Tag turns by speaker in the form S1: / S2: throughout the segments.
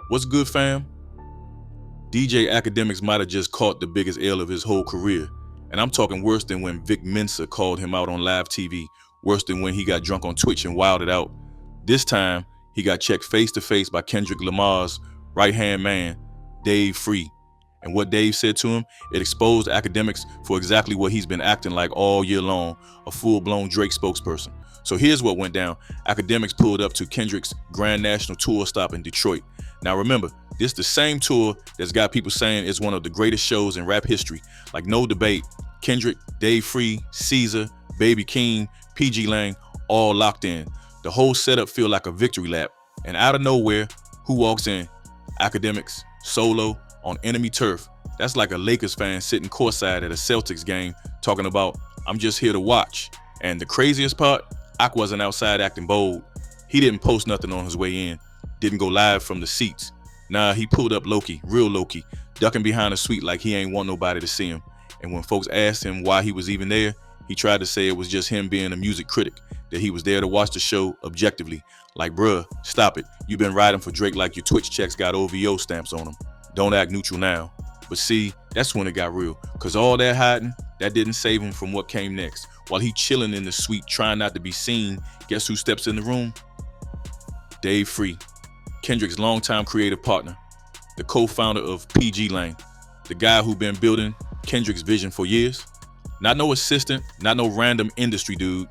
S1: What's good, fam? DJ Akademiks might have just caught the biggest L of his whole career. And I'm talking worse than when Vic Mensa called him out on live TV, worse than when he got drunk on Twitch and wilded out. This time, he got checked face to face by Kendrick Lamar's right-hand man, Dave Free. And what Dave said to him, it exposed Akademiks for exactly what he's been acting like all year long, a full-blown Drake spokesperson. So here's what went down. Akademiks pulled up to Kendrick's Grand National Tour stop in Detroit. Now remember, this is the same tour that's got people saying it's one of the greatest shows in rap history. Like no debate, Kendrick, Dave Free, Caesar, Baby Keem, PG Lang, all locked in. The whole setup feel like a victory lap. And out of nowhere, who walks in? Akademiks, solo, on enemy turf. That's like a Lakers fan sitting courtside at a Celtics game talking about, I'm just here to watch. And the craziest part, Ak wasn't outside acting bold. He didn't post nothing on his way in. Didn't go live from the seats. Nah, he pulled up low-key, real low-key, ducking behind a suite like he ain't want nobody to see him. And when folks asked him why he was even there, he tried to say it was just him being a music critic, that he was there to watch the show objectively. Like, bruh, stop it. You've been riding for Drake like your Twitch checks got OVO stamps on them. Don't act neutral now. But see, that's when it got real. Cause all that hiding, that didn't save him from what came next. While he chilling in the suite trying not to be seen, guess who steps in the room? Dave Free, Kendrick's longtime creative partner, the co-founder of PG Lang, the guy who been building Kendrick's vision for years. Not no assistant, not no random industry dude.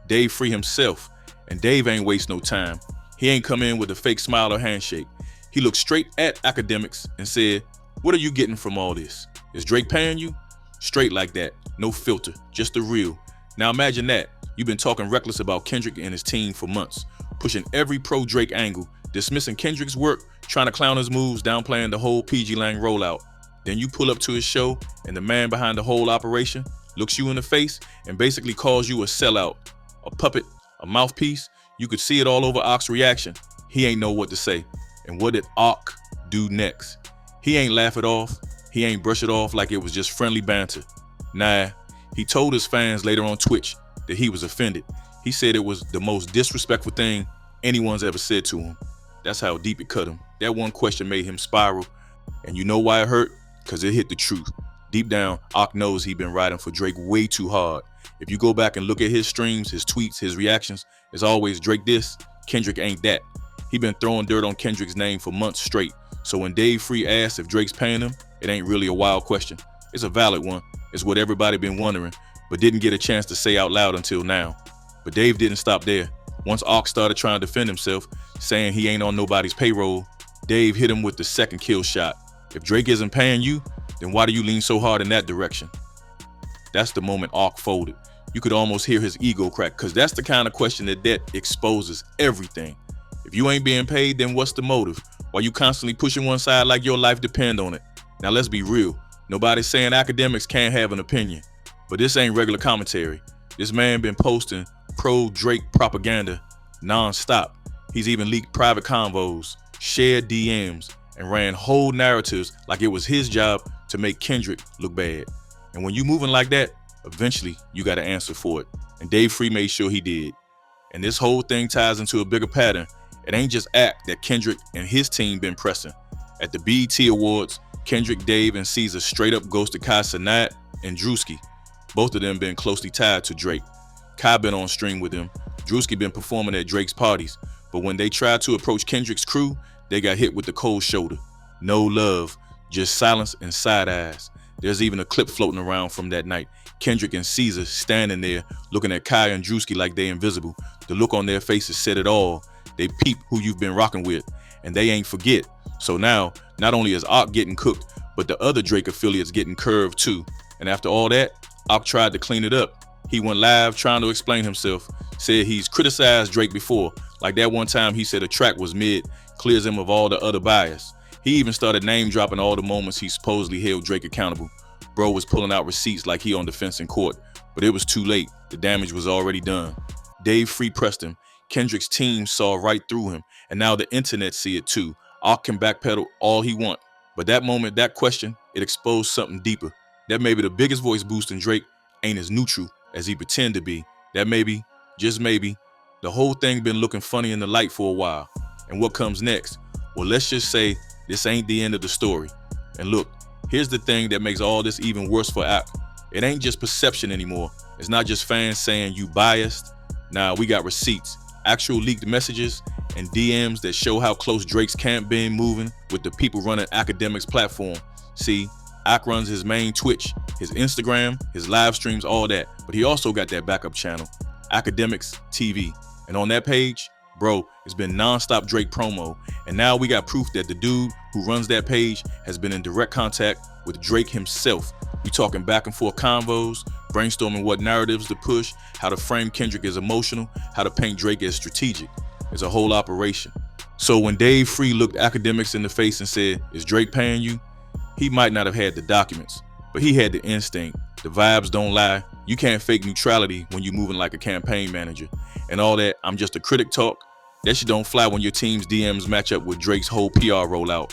S1: Dave Free himself. And Dave ain't waste no time. He ain't come in with a fake smile or handshake. He looked straight at Akademiks and said, what are you getting from all this? Is Drake paying you? Straight like that, no filter, just the real. Now imagine that. You've been talking reckless about Kendrick and his team for months, pushing every pro-Drake angle, dismissing Kendrick's work, trying to clown his moves, downplaying the whole PG Lang rollout. Then you pull up to his show and the man behind the whole operation looks you in the face and basically calls you a sellout, a puppet, a mouthpiece. You could see it all over Ak's reaction. He ain't know what to say. And what did Ak do next? He ain't laugh it off. He ain't brush it off like it was just friendly banter. Nah, he told his fans later on Twitch that he was offended. He said it was the most disrespectful thing anyone's ever said to him. That's how deep it cut him. That one question made him spiral. And you know why it hurt? Because it hit the truth. Deep down, Ak knows he been riding for Drake way too hard. If you go back and look at his streams, his tweets, his reactions, it's always Drake this, Kendrick ain't that. He been throwing dirt on Kendrick's name for months straight. So when Dave Free asked if Drake's paying him, it ain't really a wild question. It's a valid one. It's what everybody been wondering, but didn't get a chance to say out loud until now. But Dave didn't stop there. Once Ak started trying to defend himself, saying he ain't on nobody's payroll, Dave hit him with the second kill shot. If Drake isn't paying you, then why do you lean so hard in that direction? That's the moment Ak folded. You could almost hear his ego crack, because that's the kind of question that exposes everything. If you ain't being paid, then what's the motive? Why you constantly pushing one side like your life depend on it? Now let's be real. Nobody's saying Akademiks can't have an opinion. But this ain't regular commentary. This man been posting pro-Drake propaganda non-stop. He's even leaked private convos, shared DMs, and ran whole narratives like it was his job to make Kendrick look bad. And when you moving like that, eventually you got to answer for it. And Dave Free made sure he did. And this whole thing ties into a bigger pattern. It ain't just Ak that Kendrick and his team been pressing. At the BET Awards, Kendrick, Dave, and Caesar straight up ghosted Kai Cenat and Drewski. Both of them been closely tied to Drake. Kai been on stream with him. Drewski been performing at Drake's parties. But when they tried to approach Kendrick's crew, they got hit with the cold shoulder. No love, just silence and side eyes. There's even a clip floating around from that night. Kendrick and Caesar standing there looking at Kai and Drewski like they invisible. The look on their faces said it all. They peep who you've been rocking with, and they ain't forget. So now, not only is Ak getting cooked, but the other Drake affiliates getting curved too. And after all that, Ak tried to clean it up. He went live trying to explain himself, said he's criticized Drake before, like that one time he said a track was mid, clears him of all the other bias. He even started name dropping all the moments he supposedly held Drake accountable. Bro was pulling out receipts like he on defense in court, but it was too late. The damage was already done. Dave Free pressed him. Kendrick's team saw right through him, and now the internet see it too. Ak can backpedal all he want, but that moment, that question, it exposed something deeper. That maybe the biggest voice boost in Drake ain't as neutral as he pretend to be. That maybe, just maybe, the whole thing been looking funny in the light for a while. And what comes next? Well, let's just say this ain't the end of the story. And look, here's the thing that makes all this even worse for Ak. It ain't just perception anymore. It's not just fans saying you biased. Nah, we got receipts, actual leaked messages, and DMs that show how close Drake's camp been moving with the people running Akademiks' platform. See, Ak runs his main Twitch, his Instagram, his live streams, all that. But he also got that backup channel, Akademiks TV. And on that page, bro, it's been non-stop Drake promo. And now we got proof that the dude who runs that page has been in direct contact with Drake himself. We talking back and forth convos, brainstorming what narratives to push, how to frame Kendrick as emotional, how to paint Drake as strategic. It's a whole operation. So when Dave Free looked Akademiks in the face and said, "Is Drake paying you?" He might not have had the documents, but he had the instinct. The vibes don't lie. You can't fake neutrality when you're moving like a campaign manager. And all that "I'm just a critic" talk, that shit don't fly when your team's DMs match up with Drake's whole PR rollout.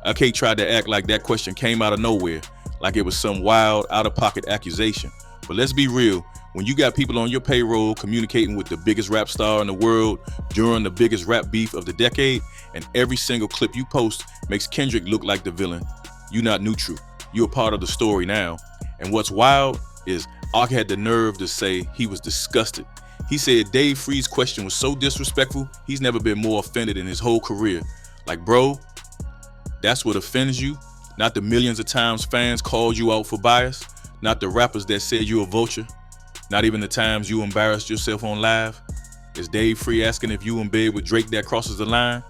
S1: AK tried to act like that question came out of nowhere, like it was some wild, out-of-pocket accusation. But let's be real, when you got people on your payroll communicating with the biggest rap star in the world during the biggest rap beef of the decade, and every single clip you post makes Kendrick look like the villain, you're not neutral. You're a part of the story now. And what's wild is Ak had the nerve to say he was disgusted. He said Dave Free's question was so disrespectful, he's never been more offended in his whole career. Like, bro, that's what offends you? Not the millions of times fans called you out for bias? Not the rappers that said you a vulture? Not even the times you embarrassed yourself on live? Is Dave Free asking if you in bed with Drake that crosses the line?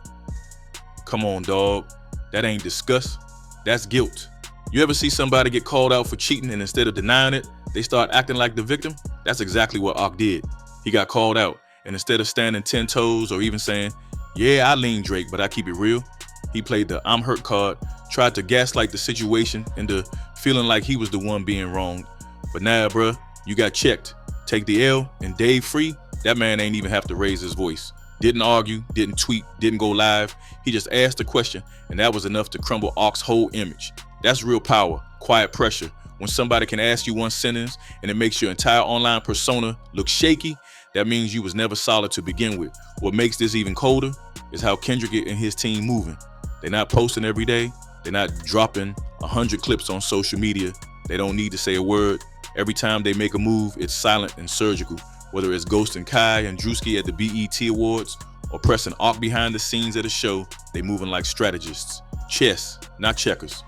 S1: Come on, dog. That ain't disgust. That's guilt. You ever see somebody get called out for cheating and instead of denying it, they start acting like the victim? That's exactly what Ak did. He got called out, and instead of standing 10 toes or even saying, "Yeah, I lean Drake, but I keep it real," he played the "I'm hurt" card, tried to gaslight the situation into feeling like he was the one being wronged. But now, bruh, you got checked. Take the L, and Dave Free, that man ain't even have to raise his voice. Didn't argue, didn't tweet, didn't go live. He just asked a question, and that was enough to crumble Ak's whole image. That's real power, quiet pressure. When somebody can ask you one sentence and it makes your entire online persona look shaky, that means you was never solid to begin with. What makes this even colder is how Kendrick and his team moving. They're not posting every day. They're not dropping 100 clips on social media. They don't need to say a word. Every time they make a move, it's silent and surgical. Whether it's ghosting Kai and Drewski at the BET Awards or pressing Ak behind the scenes at a show, they moving like strategists. Chess, not checkers.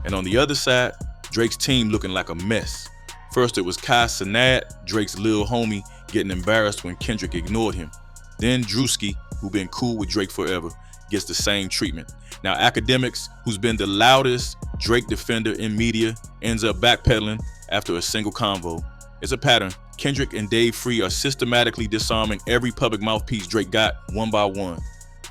S1: And on the other side, Drake's team looking like a mess. First it was Kai Cenat, Drake's lil homie, getting embarrassed when Kendrick ignored him. Then Drewski, who been cool with Drake forever, gets the same treatment. Now Akademiks, who's been the loudest Drake defender in media, ends up backpedaling after a single convo. It's a pattern. Kendrick and Dave Free are systematically disarming every public mouthpiece Drake got one by one.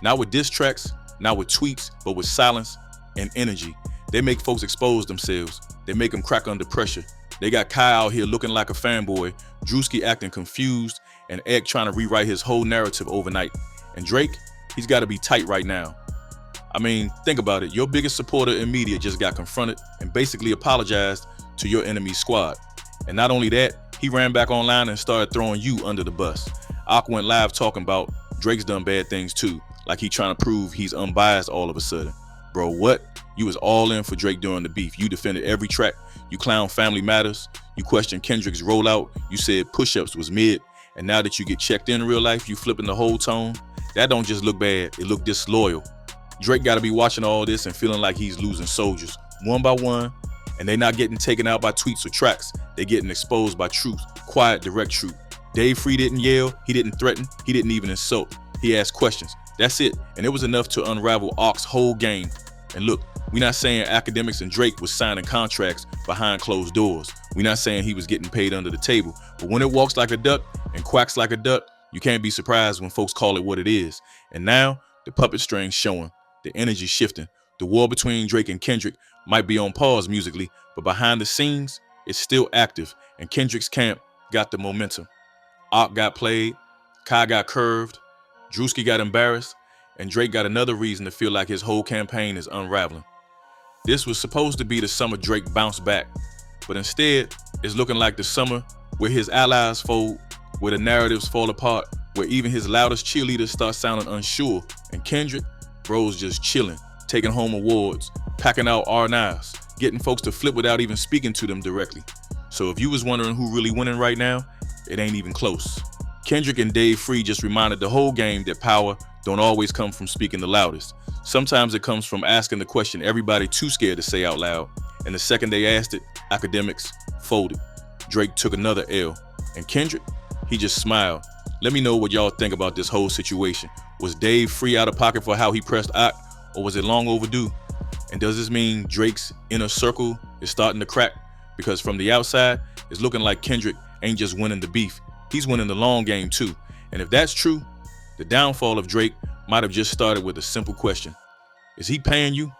S1: Not with diss tracks, not with tweets, but with silence and energy. They make folks expose themselves. They make them crack under pressure. They got Kai out here looking like a fanboy, Drewski acting confused, and Egg trying to rewrite his whole narrative overnight. And Drake, he's got to be tight right now. I mean, think about it. Your biggest supporter in media just got confronted and basically apologized to your enemy's squad. And not only that, he ran back online and started throwing you under the bus. Ak went live talking about Drake's done bad things too, like he trying to prove he's unbiased all of a sudden. Bro, what? You was all in for Drake during the beef. You defended every track. You clowned Family Matters. You questioned Kendrick's rollout. You said push-ups was mid. And now that you get checked in real life, you flipping the whole tone. That don't just look bad. It look disloyal. Drake got to be watching all this and feeling like he's losing soldiers one by one. And they not getting taken out by tweets or tracks. They getting exposed by truth. Quiet, direct truth. Dave Free didn't yell. He didn't threaten. He didn't even insult. He asked questions. That's it. And it was enough to unravel Ak's whole game. And look, we not saying Akademiks and Drake was signing contracts behind closed doors. We not saying he was getting paid under the table. But when it walks like a duck and quacks like a duck, you can't be surprised when folks call it what it is. And now, the puppet string's showing. The energy shifting. The war between Drake and Kendrick might be on pause musically, but behind the scenes, it's still active. And Kendrick's camp got the momentum. Ak got played. Kai got curved. Drewski got embarrassed. And Drake got another reason to feel like his whole campaign is unraveling. This was supposed to be the summer Drake bounced back, but instead, it's looking like the summer where his allies fold, where the narratives fall apart, where even his loudest cheerleaders start sounding unsure. And Kendrick, Bros just chilling, taking home awards, packing out R9s, getting folks to flip without even speaking to them directly. So if you was wondering who really winning right now, it ain't even close. Kendrick and Dave Free just reminded the whole game that power don't always come from speaking the loudest. Sometimes it comes from asking the question everybody too scared to say out loud. And the second they asked it, Akademiks folded. Drake took another L. And Kendrick, he just smiled. Let me know what y'all think about this whole situation. Was Dave Free out of pocket for how he pressed Ak, or was it long overdue? And does this mean Drake's inner circle is starting to crack? Because from the outside, it's looking like Kendrick ain't just winning the beef, he's winning the long game too. And if that's true, the downfall of Drake might have just started with a simple question. Is he paying you